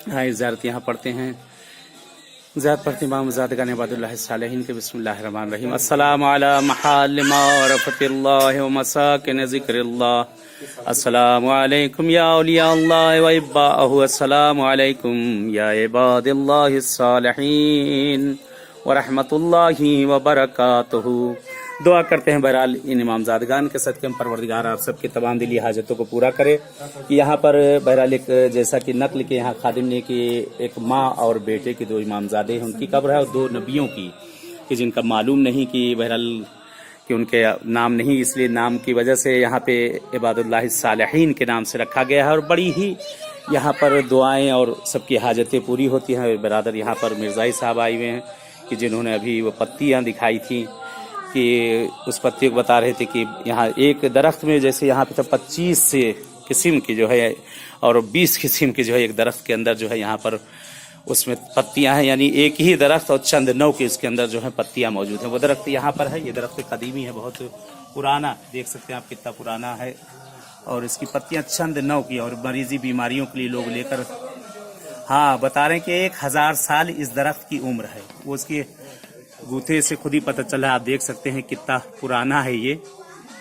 हाँ, ज़ियारत यहाँ पढ़ते हैं। ज़ियारत पढ़ते इमाम ज़ादगान इबादुल्लाह सालिहीन के बिस्मिल्लाहिर्रहमानिर्रहीम। अस्सलामु अला महाल मारफ़तिल्लाहि व मसाकिन ज़िक्रिल्लाह। अस्सलामु अलैकुम या औलिया अल्लाह व इब्बाहु। अस्सलामु अलैकुम या इबादिल्लाहिस सालिहीन व रहमतुल्लाहि व बरकातुहू। दुआ करते हैं बहरहाल इन इमामजादगान के सदक़े में परवरदिगार आप सबके तमाम दिली हाजतों को पूरा करे। कि यहाँ पर बहरहाल एक जैसा कि नकल के यहाँ खादिम ने कि एक माँ और बेटे के दो इमामजादे हैं, उनकी कब्र है, और दो नबियों की कि जिनका मालूम नहीं कि बहरहाल कि उनके नाम नहीं, इसलिए नाम की वजह से यहाँ पे इबादुल्लाह सालिहीन के नाम से रखा गया है। और बड़ी ही यहाँ पर दुआएँ और सबकी हाजतें पूरी होती हैं। बरादर यहाँ पर मिर्ज़ाई साहब आए हुए हैं कि जिन्होंने अभी वो पत्तियाँ दिखाई थी कि उस पत्ती को बता रहे थे कि यहाँ एक दरख्त में जैसे यहाँ पे तो 25 किस्म की जो है और 20 किस्म की जो है एक दरख्त के अंदर जो है यहाँ पर उसमें पत्तियां हैं, यानी एक ही दरख्त और चंद नौ के इसके अंदर जो है पत्तियां मौजूद हैं। वो दरख्त यहाँ पर है, ये दरख्त कदीमी है, बहुत पुराना, देख सकते हैं आप कितना पुराना है। और इसकी पत्तियां चंद नौ की, और मरीजी बीमारियों के लिए लोग लेकर, हाँ बता रहे हैं कि 1000 साल इस दरख्त की उम्र है। वो उसके गूथे से खुद ही पता चला, आप देख सकते हैं कितना पुराना है ये।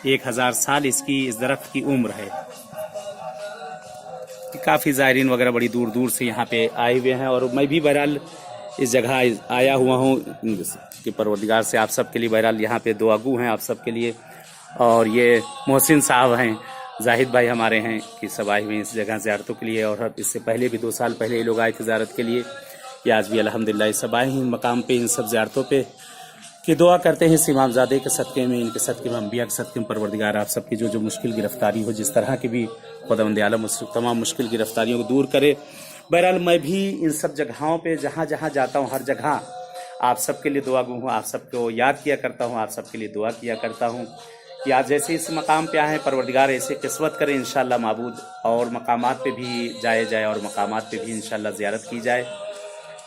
1000 साल इसकी इस दरख्त की उम्र है। काफ़ी ज़ायरीन वगैरह बड़ी दूर दूर से यहाँ पे आए हुए हैं, और मैं भी बहरहाल इस जगह आया हुआ हूँ कि परवरदिगार से आप सब के लिए बहरहाल यहाँ पे दुआगू हैं आप सब के लिए। और ये मोहसिन साहब हैं, जाहिद भाई हमारे हैं कि सब आए हुए हैं इस जगह ज़ियारतों के लिए। और इससे पहले भी 2 साल पहले ये लोग आए थे ज़ियारत के लिए, या आज भी अल्हम्दुलिल्लाह सब आए हैं मकाम पे इन सब ज़ियारतों पे कि दुआ करते हैं इस इमामजादे के सदक़े में, इनके सदक़े में, अम्बिया के सदक़े में परवरदिगार आप सबकी जो जो मुश्किल गिरफ्तारी हो, जिस तरह की भी खुदावंद आलम तमाम मुश्किल गिरफ्तारियों को दूर करे। बहरहाल मैं भी इन सब जगहों पे जहाँ जहाँ जाता हूँ हर जगह आप सबके लिए दुआगू हूँ, आप सबको याद किया करता हूँ, आप सबके लिए दुआ किया करता हूँ कि आज जैसे इस मकाम पे आए हैं परवरदिगार ऐसे किस्मत करे इंशाअल्लाह माबूद, और मकामात पे भी जाए और मकामात पे भी इंशाअल्लाह ज़ियारत की जाए।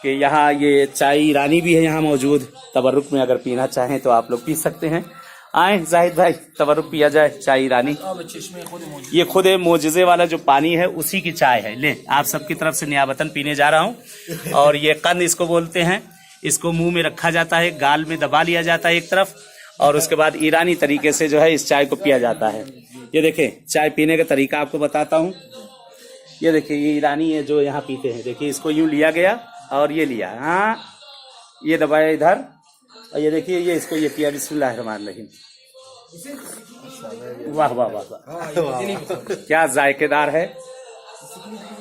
कि यहाँ ये चाय ईरानी भी है यहाँ मौजूद, तबरुक में अगर पीना चाहें तो आप लोग पी सकते हैं। आए जाहिद भाई, तबरुक पिया जाए चाय ईरानी। ये खुद मोजज़े वाला जो पानी है उसी की चाय है, ले आप सबकी तरफ से नियाबतन पीने जा रहा हूँ। और ये कंद इसको बोलते हैं, इसको मुंह में रखा जाता है, गाल में दबा लिया जाता है एक तरफ, और उसके बाद ईरानी तरीके से जो है इस चाय को पिया जाता है। ये देखें चाय पीने का तरीका आपको बताता हूँ। ये देखिए ये ईरानी है जो यहाँ पीते हैं, देखिए इसको यूँ लिया गया और ये लिया, हाँ ये दबाया इधर, और ये देखिए ये इसको ये पिया। बिस्मिल्लाहिर्रहमानिर्रहीम। वाह वाह वाह वाह, क्या जायकेदार है।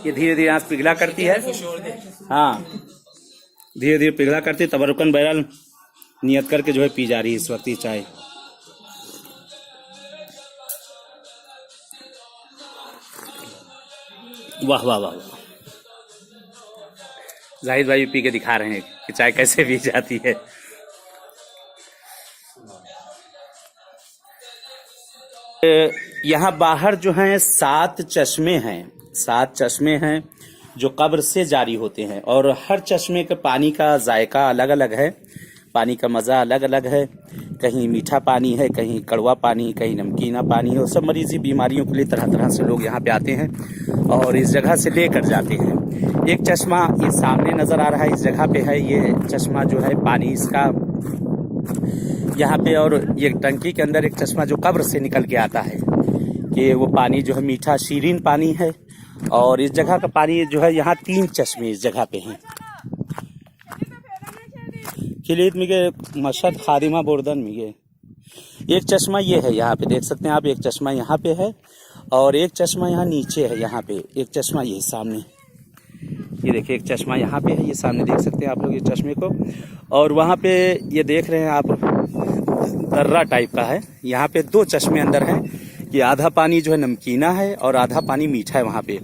ये धीरे धीरे आंच पिघला करती है, हाँ धीरे धीरे पिघला करती है। तबरुकन बहरहाल नियत करके जो है पी जा रही है इस वक्त ये चाय। वाह वाह वाह, जाहिद भाई पी के दिखा रहे हैं कि चाय कैसे पी जाती है। यहाँ बाहर जो हैं 7 चश्मे हैं, 7 चश्मे हैं जो कब्र से जारी होते हैं, और हर चश्मे के पानी का जायका अलग अलग है, पानी का मज़ा अलग अलग है। कहीं मीठा पानी है, कहीं कड़वा पानी, कहीं नमकीना पानी है। और सब मरीज़ी बीमारियों के लिए तरह तरह से लोग यहाँ पे आते हैं और इस जगह से लेकर जाते हैं। एक चश्मा ये सामने नज़र आ रहा है, इस जगह पे है ये चश्मा जो है पानी इसका यहाँ पे, और ये टंकी के अंदर एक चश्मा जो कब्र से निकल के आता है कि वो पानी जो है मीठा शीरीन पानी है। और इस जगह का पानी जो है यहाँ 3 चश्मे इस जगह पे हैं। खिलीत मिगे मशहद खादिमा बोर्दन मिगे। एक चश्मा ये है यहाँ पे, देख सकते हैं आप, एक चश्मा यहाँ पे है और एक चश्मा यहाँ नीचे है। यहाँ पे एक चश्मा ये सामने, ये देखिए एक चश्मा यहाँ पे है, ये सामने देख सकते हैं आप लोग ये चश्मे को। और वहाँ पे ये देख रहे हैं आप दर्रा टाइप का है। यहाँ पे 2 चश्मे अंदर हैं कि आधा पानी जो है नमकीना है और आधा पानी मीठा है वहाँ पे।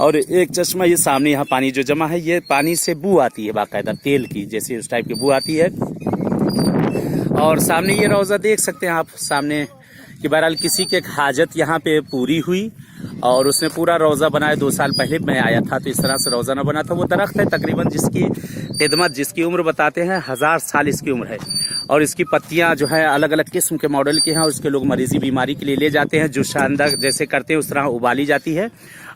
और एक चश्मा ये सामने यहाँ पानी जो जमा है, ये पानी से बू आती है बाकायदा तेल की, जैसे उस टाइप की बू आती है। और सामने ये रोज़ा देख सकते हैं आप सामने कि बहरहाल किसी के हाजत यहाँ पे पूरी हुई और उसने पूरा रोज़ा बनाया। 2 साल पहले मैं आया था तो इस तरह से रोज़ा ना बना था। वो दरख्त है तकरीबन जिसकी खिदमत, जिसकी उम्र बताते हैं 1000 साल इसकी उम्र है। और इसकी पत्तियां जो है अलग अलग किस्म के मॉडल के हैं और उसके लोग मरीजी बीमारी के लिए ले जाते हैं। जो शानदार जैसे करते हैं उस तरह उबाली जाती है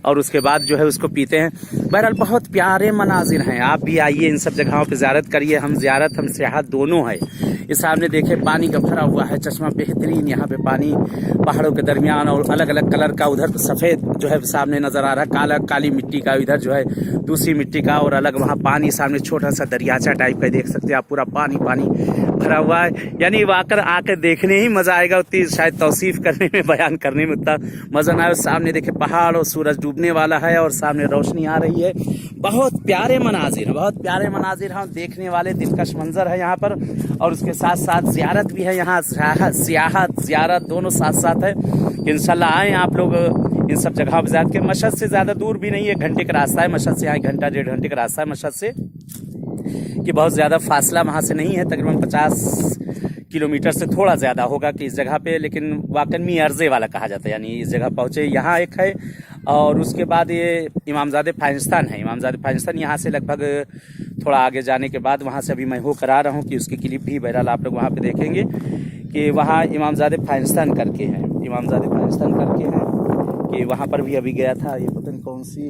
और उसके बाद जो है उसको पीते हैं। बहरहाल बहुत प्यारे मनाजिर हैं, आप भी आइए इन सब जगहों पे ज़ियारत करिए। हम सियाहत दोनों है। इस सामने देखे पानी का भरा हुआ है चश्मा, बेहतरीन यहाँ पे पानी पहाड़ों के दरमियान और अलग अलग कलर का। उधर सफ़ेद जो है सामने नज़र आ रहा है, काली मिट्टी का, इधर जो है दूसरी मिट्टी का और अलग वहाँ पानी सामने छोटा सा दरियाचा टाइप का देख सकते हैं आप, पूरा पानी भरा हुआ है। यानी आकर देखने ही मज़ा आएगा, उतनी शायद तौसीफ करने में, बयान करने में उतना मज़ा ना आए। सामने देखे पहाड़ और सूरज डूबने वाला है और सामने रोशनी आ रही है। बहुत प्यारे मनाजिर हैं, देखने वाले दिलकश मंजर है यहाँ पर। और उसके साथ साथ ज़ियारत भी है यहाँ, ज़ियारत दोनों साथ साथ है। इंशाल्लाह आए आप लोग इन सब जगह पर ज़ियारत के। मशहद से ज़्यादा दूर भी नहीं है, घंटे का रास्ता है मशहद से, यहाँ 1-1.5 घंटे का रास्ता है मशहद से, कि बहुत ज़्यादा फासला वहाँ से नहीं है। तकरीबन 50 किलोमीटर से थोड़ा ज़्यादा होगा कि इस जगह पे, लेकिन वाकई में अर्ज़े वाला कहा जाता है। यानी इस जगह पहुँचे, यहाँ एक है और उसके बाद ये इमामजादे फाइंस्तान है। इमामजादे फाइंस्तान यहाँ से लगभग थोड़ा आगे जाने के बाद, वहाँ से अभी मैं होकर आ रहा हूँ कि उसकी क्लिप भी बहरहाल आप लोग वहाँ पे देखेंगे कि वहाँ इमामजादे फाइंस्तान करके हैं, कि वहाँ पर भी अभी गया था। ये पता नहीं कौन सी,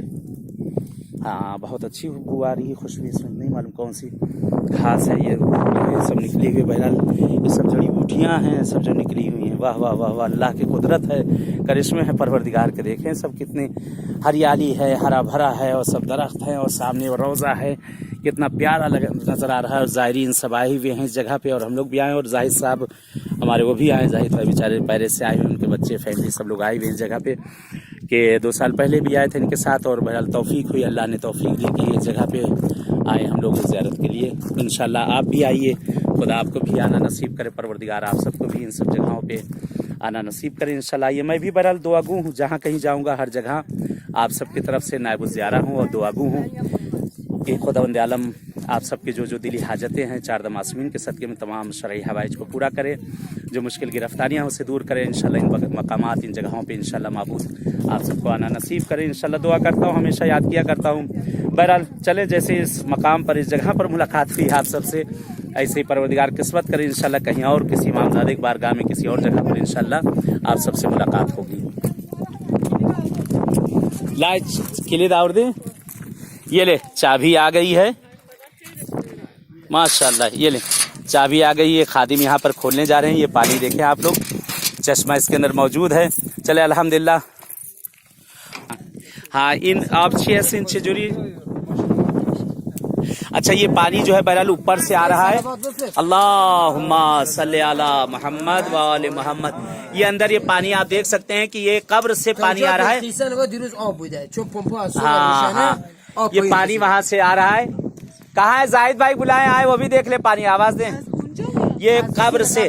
हाँ बहुत अच्छी खुशबू आ रही है, खुशबू इसमें नहीं मालूम कौन सी घास है, ये सब निकली हुई। बहरहाल ये सब जड़ी बूटियाँ हैं, सब जो निकली हुई हैं। वाह वाह वाह वाह, अल्लाह की कुदरत है, करिश्मे है परवरदिगार के। देखें सब कितनी हरियाली है, हरा भरा है और सब दरख्त हैं और सामने वो रोज़ा है, कितना प्यारा नज़र आ रहा है। और ज़ायरीन सब आए हुए हैं इस जगह पे और हम लोग भी आए और जाहिद साहब हमारे वो भी आए, जाहिद भाई बेचारे पैरे से आए हुए, उनके बच्चे फैमिली सब लोग आए हुए इस जगह पे, कि 2 साल पहले भी आए थे इनके साथ। और बहरहाल तौफीक हुई, अल्लाह ने तौफीक दी कि इस जगह पे आए हम लोग ज़ियारत के लिए। इंशाल्लाह आप भी आइए, खुदा आपको भी आना नसीब करे, परवरदिगार आप सबको भी इन सब जगहों पे आना नसीब करे इंशाल्लाह। आइए, मैं भी बहरहाल दुआगू हूँ, जहाँ कहीं जाऊँगा हर जगह आप सबकी तरफ से नायब ज़ियारा हूँ और दुआगू हूँ कि खुदावंद आलम आप सबके जो दिली हाजतें हैं 4 मासूमीन के सदक़े में तमाम शरई हवाइज को पूरा करे, जो मुश्किल गिरफ्तारियाँ उसे दूर करे इंशाल्लाह। इन मकामात, इन जगहों पे इंशाल्लाह माबूद आप सबको आना नसीब करे इंशाल्लाह। दुआ करता हूँ, हमेशा याद किया करता हूँ। बहरहाल चले, जैसे इस मकाम पर, इस जगह पर मुलाकात हुई आप सबसे, ऐसे ही परवरदिगार किस्मत करे इंशाल्लाह कहीं और किसी इमामजादे की बारगाह में किसी और जगह पर इंशाल्लाह आप सबसे मुलाकात होगी। लाइट किले दावर दे, ये ले चाबी आ गई है माशाल्लाह, ये ले चाबी आ गई है। खादिम यहाँ पर खोलने जा रहे हैं। ये पानी देखें आप लोग, चश्मा इसके अंदर मौजूद है। चले अल्हम्दुलिल्लाह। हाँ, इन आप 6 इंच जुड़ी। अच्छा, ये पानी जो है बहरहाल ऊपर से आ रहा है। अल्लाहुम्मा सल्ली अला मोहम्मद व आले मोहम्मद। ये अंदर ये पानी आप देख सकते हैं कि ये कब्र से पानी आ रहा है। हाँ, ये पानी वहाँ से आ रहा है। कहाँ है जाहिद भाई, बुलाए आए वो भी देख ले, पानी आवाज दें। ये कब्र से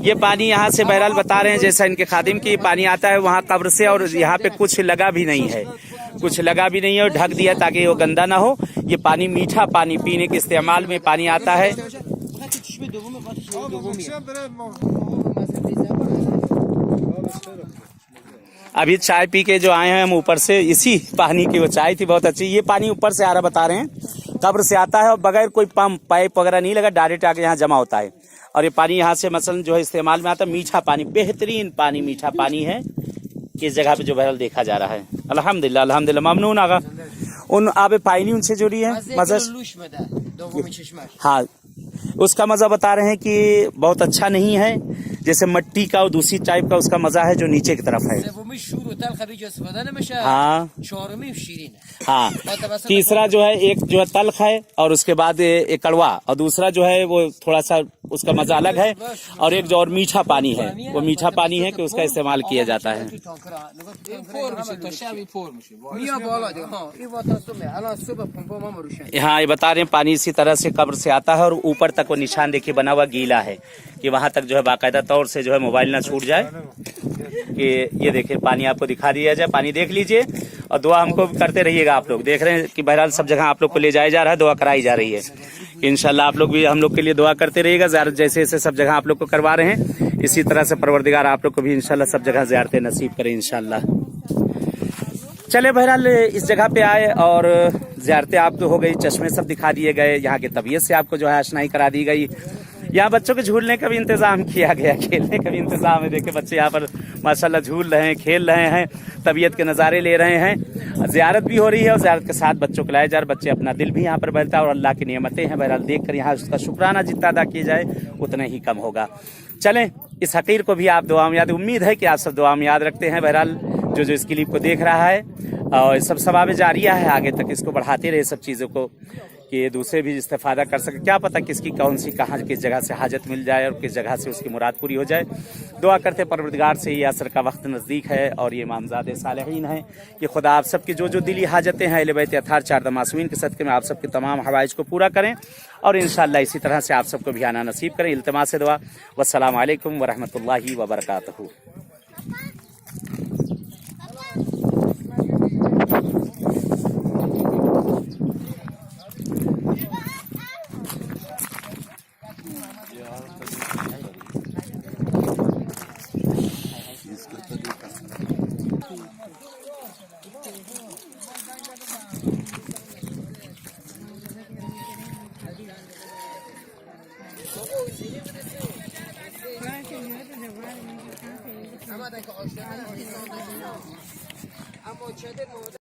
ये पानी यहाँ से बहरहाल बता रहे हैं जैसा इनके खादिम की पानी आता है वहाँ कब्र से, और यहाँ पे कुछ लगा भी नहीं है, और ढक दिया ताकि वो गंदा ना हो। ये पानी मीठा पानी पीने के इस्तेमाल में पानी आता है। अभी चाय पी के जो आए हैं हम ऊपर से, इसी पानी की वो चाय थी बहुत अच्छी। ये पानी ऊपर से आ रहा बता रहे हैं, कब्र से आता है और बगैर कोई पंप पाइप वगैरह नहीं लगा, डायरेक्ट आके यहाँ जमा होता है। और ये पानी यहाँ से मसलन जो है इस्तेमाल में आता है। मीठा पानी, बेहतरीन पानी, मीठा पानी है इस जगह पे जो बहरहाल देखा जा रहा है। अल्हम्दुलिल्लाह अल्हम्दुलिल्लाह, ममनून आगा। उन आबे पानी उनसे जुड़ी है मजा। हाँ, उसका मजा बता रहे हैं कि बहुत अच्छा नहीं है, जैसे मिट्टी का और दूसरी टाइप का उसका मजा है जो नीचे की तरफ है। हाँ हाँ, तीसरा जो है एक जो है तल्ख है और उसके बाद एक कड़वा, और दूसरा जो है वो थोड़ा सा उसका मजा अलग है। और एक जो और मीठा पानी है, वो मीठा पानी है कि उसका इस्तेमाल किया जाता है। हाँ, ये बता रहे हैं पानी इसी तरह से कब्र से आता है और ऊपर तक वो निशान देखिए बना हुआ गीला है कि वहां तक जो है बाकायदा तौर से जो है मोबाइल ना छूट जाए। कि ये देखिए पानी आपको दिखा दिया जाए, पानी देख लीजिए और दुआ हमको करते रहिएगा। आप लोग देख रहे हैं कि बहरहाल सब जगह आप लोग को ले जाया जा रहा है, दुआ कराई जा रही है इंशाल्लाह आप लोग भी हम लोग के लिए दुआ करते रहिएगा। ज़ियारत जैसे जैसे सब जगह आप लोग को करवा रहे हैं, इसी तरह से परवरदिगार आप लोग को भी इंशाल्लाह सब जगह ज़ियारतें नसीब करें इंशाल्लाह। चले बहरहाल इस जगह पे आए और ज़ियारतें आप तो हो गई, चश्मे सब दिखा दिए गए, यहाँ की तबीयत से आपको जो है आशनाई करा दी गई। यहाँ बच्चों के झूलने का भी इंतजाम किया गया, खेलने का भी इंतजाम है। देखिए बच्चे यहाँ पर माशाल्लाह झूल रहे हैं, खेल रहे हैं, तबीयत के नज़ारे ले रहे हैं। ज़ियारत भी हो रही है और ज़ियारत के साथ बच्चों को लाया जा रहा, बच्चे अपना दिल भी यहाँ पर बहलता है और अल्लाह की नियमतें हैं बहरहाल देख कर यहाँ उसका शुक्राना जितना अदा किया जाए उतना ही कम होगा। चलें इस हकीर को भी आप दुआ में याद, उम्मीद है कि आप सब दुआ में याद रखते हैं। बहरहाल जो जो इस क्लिप को देख रहा है और सब सवाब जारिया है, आगे तक इसको बढ़ाते रहे सब चीज़ों को कि दूसरे भी इस्तेफादा कर सके। क्या पता किसकी कौन सी कहाँ किस जगह से हाजत मिल जाए और किस जगह से उसकी मुराद पूरी हो जाए। दुआ करते परवरदिगार से ये असर का वक्त नज़दीक है और ये इमामज़ादे सालेहीन हैं कि खुदा आप सबकी जो जो दिली हाजतें हैं अहले बैत अतहार 4 मासूमीन के सदक़े में आप सबके तमाम हवाइज को पूरा करें और इंशाअल्लाह इसी तरह से आप सबको भी आना नसीब करें। इल्तिमास दुआ। वस्सलामु अलैकुम वरहमतुल्लाहि वबरकातुहू।